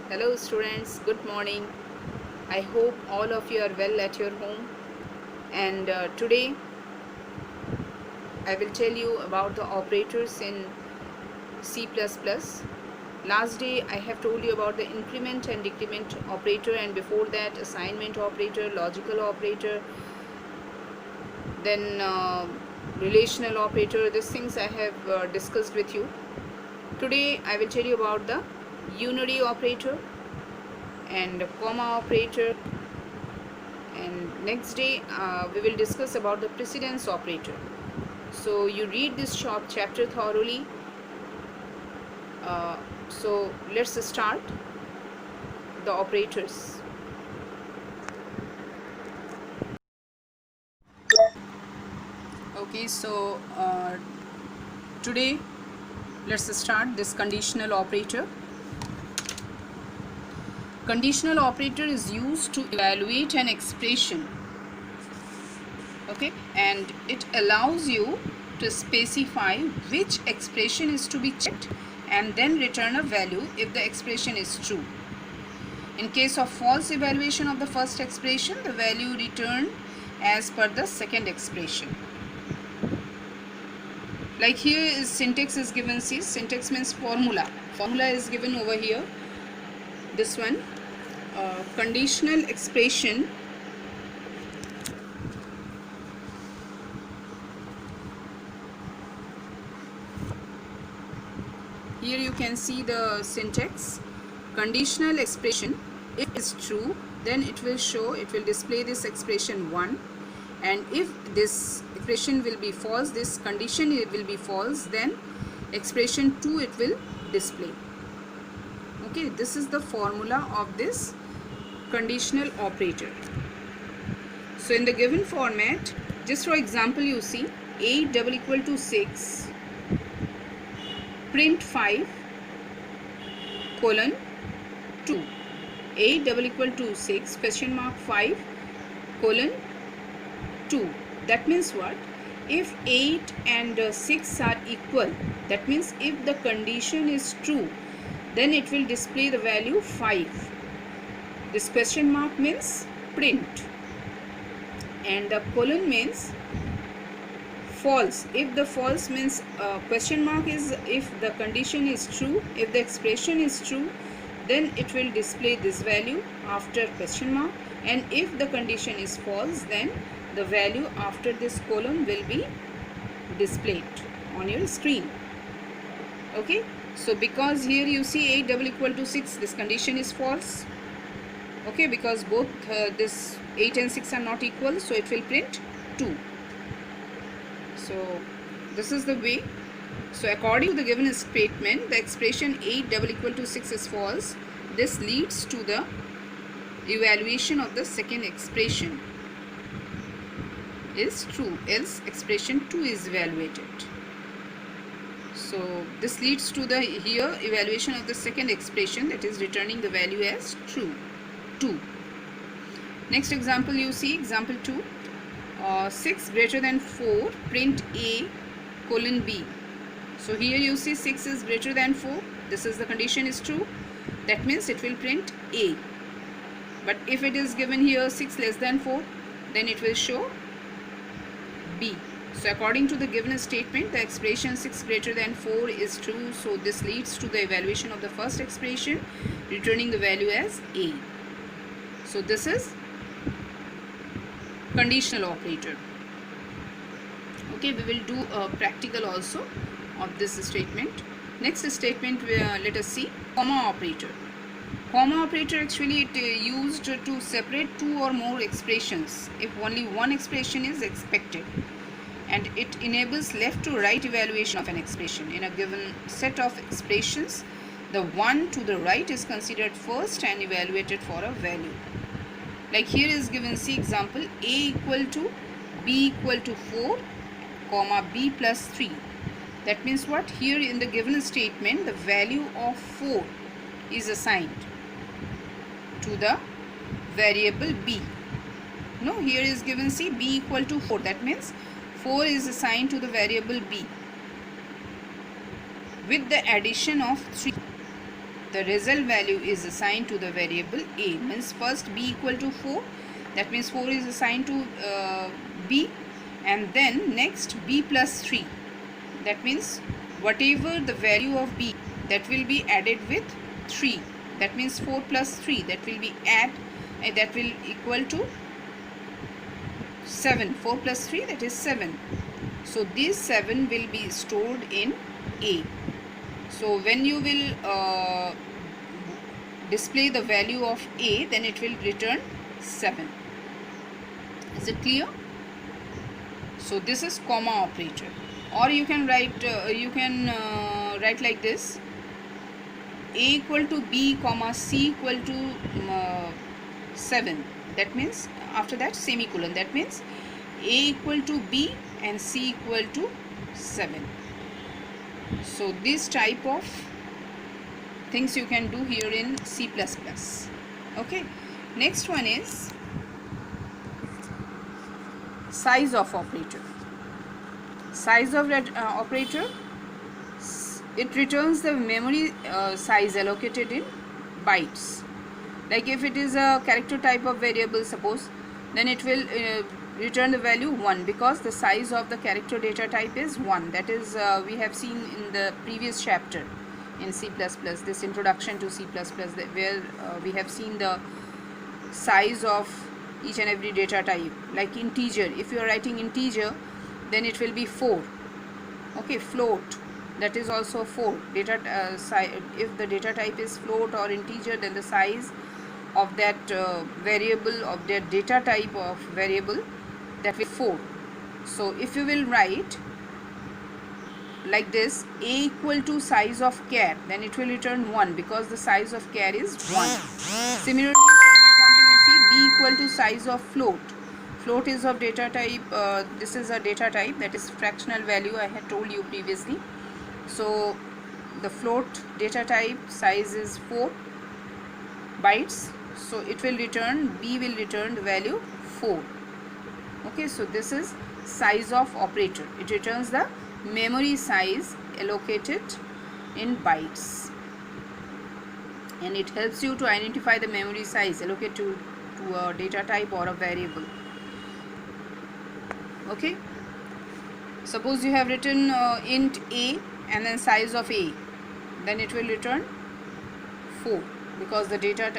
Hello students, good morning. I hope all of you are well at your home. And today I will tell you about the operators in C++. Last day I have told you about the increment and decrement operator, and before that assignment operator, logical operator, then relational operator. These things I have discussed with you. Today I will tell you about the unary operator and comma operator, and next day we will discuss about the precedence operator. So you read this short chapter thoroughly. So let's start the operators. Okay, so today let's start this conditional operator. Conditional operator is used to evaluate an expression, okay, and it allows you to specify which expression is to be checked and then return a value if the expression is true. In case of false evaluation of the first expression, the value returned as per the second expression. Like here is syntax is given. See, syntax means formula. Formula is given over here. This one, conditional expression here you can see the syntax. Conditional expression, if it is true, then it will display this expression 1, and if this expression will be false, this condition it will be false, then expression 2 it will display. Okay, this is the formula of this conditional operator. So in the given format, just for example, you see 8 double equal to 6, print 5 colon 2. 8 double equal to 6 question mark 5 colon 2. That means what? If 8 and 6 are equal, that means if the condition is true, then it will display the value 5. This question mark means print, and the colon means false. If the false means question mark is if the condition is true, if the expression is true, then it will display this value after question mark, and if the condition is false, then the value after this colon will be displayed on your screen. Okay, so because here you see 8 double equal to 6, this condition is false. Okay, because both this 8 and 6 are not equal, so it will print 2. So this is the way. So according to the given statement, the expression 8 double equal to 6 is false. This leads to the evaluation of the second expression is true, else expression 2 is evaluated. So this leads to the here evaluation of the second expression, that is returning the value as true, 2. Next example, you see example 2. 6 greater than 4, print A colon B. So here you see 6 is greater than 4. This is the condition is true. That means it will print A. But if it is given here 6 less than 4, then it will show B. So according to the given statement, the expression 6 greater than 4 is true. So this leads to the evaluation of the first expression, returning the value as A. So this is conditional operator. Okay, we will do a practical also of this statement. Next statement, let us see comma operator. Comma operator actually it used to separate two or more expressions if only one expression is expected, and it enables left to right evaluation of an expression. In a given set of expressions, the one to the right is considered first and evaluated for a value. Like here is given, see example, A equal to B equal to 4 comma B plus 3. That means what? Here in the given statement, the value of 4 is assigned to the variable B. No, here is given, see B equal to 4. That means 4 is assigned to the variable B with the addition of 3. the result value is assigned to the variable a. Means first b equal to 4, that means 4 is assigned to b, and then next b plus 3, that means whatever the value of b, that will be added with 3, that means 4 plus 3, that will be that will equal to 7. 4 plus 3, that is 7. So this 7 will be stored in a. So when you will display the value of a, then it will return 7. Is it clear? So this is comma operator. Or you can write write like this: a equal to b comma c equal to 7. That means after that semicolon. That means a equal to b and c equal to 7. So this type of things you can do here in C++. Okay. Next one is size of operator. Size of operator, it returns the memory size allocated in bytes. Like if it is a character type of variable, suppose, then it will return the value 1, because the size of the character data type is 1. That is we have seen in the previous chapter in C++, this introduction to C++, where we have seen the size of each and every data type. Like integer, if you are writing integer, then it will be 4. Okay, float, that is also 4. Data if the data type is float or integer, then the size of that variable, of that data type of variable, that will be 4. So if you will write like this, a equal to size of char, then it will return 1, because the size of char is 1. Similarly, second example, you see b equal to size of float. Float is of data type, this is a data type, that is fractional value, I had told you previously. So the float data type size is 4 bytes, so it will return, b will return the value 4. Okay, so this is size of operator. It returns the memory size allocated in bytes, and it helps you to identify the memory size allocated to a data type or a variable. Okay, suppose you have written int a and then size of a, then it will return 4, because the data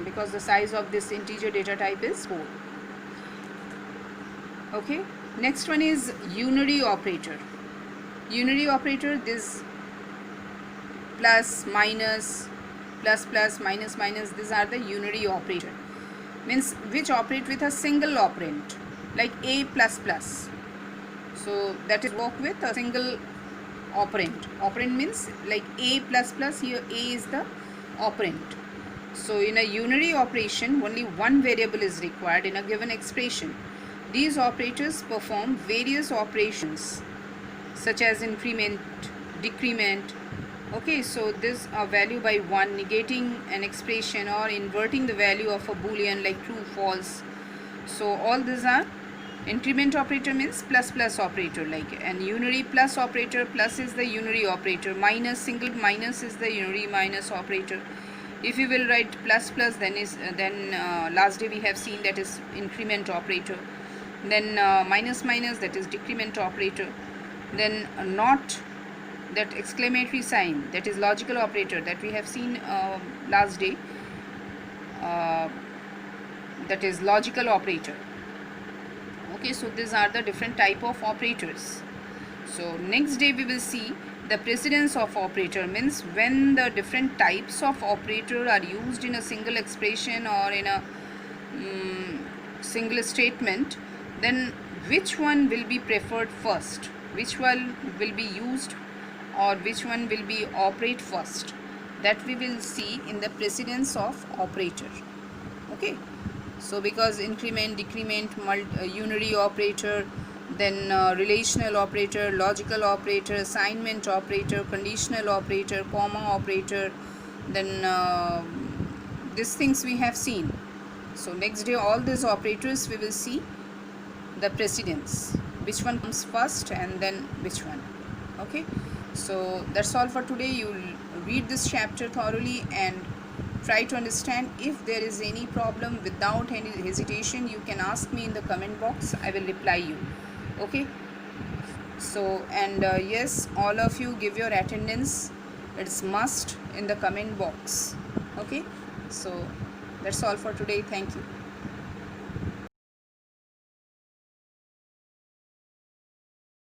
because the size of this integer data type is 4. Okay, next one is unary operator. Unary operator, this plus, minus, plus plus, minus minus, these are the unary operator, means which operate with a single operand, like a plus plus. So that is work with a single operand. Operand means like a plus plus, here a is the operand. So in a unary operation, only one variable is required in a given expression. These operators perform various operations such as increment, decrement. Okay, so this value by 1, negating an expression, or inverting the value of a boolean like true, false. So all these are increment operator, means plus plus operator, like an unary plus operator. Plus is the unary operator, minus, single minus is the unary minus operator. If you will write plus plus, then last day we have seen that is increment operator. Then minus minus, that is decrement operator. Then not, that exclamatory sign, that is logical operator, that we have seen last day, that is logical operator. Okay, so these are the different type of operators. So next day we will see the precedence of operator, means when the different types of operator are used in a single expression or in a single statement, then which one will be preferred first, which one will be used, or which one will be operate first, that we will see in the precedence of operator. Okay, so because increment, decrement, unary operator, then relational operator, logical operator, assignment operator, conditional operator, comma operator, then these things we have seen. So next day all these operators we will see the precedence, which one comes first and then which one. Okay, so that's all for today. You will read this chapter thoroughly and try to understand. If there is any problem, without any hesitation you can ask me in the comment box. I will reply you. Okay, so and yes, all of you give your attendance. It's must in the comment box. Okay, so that's all for today. Thank you.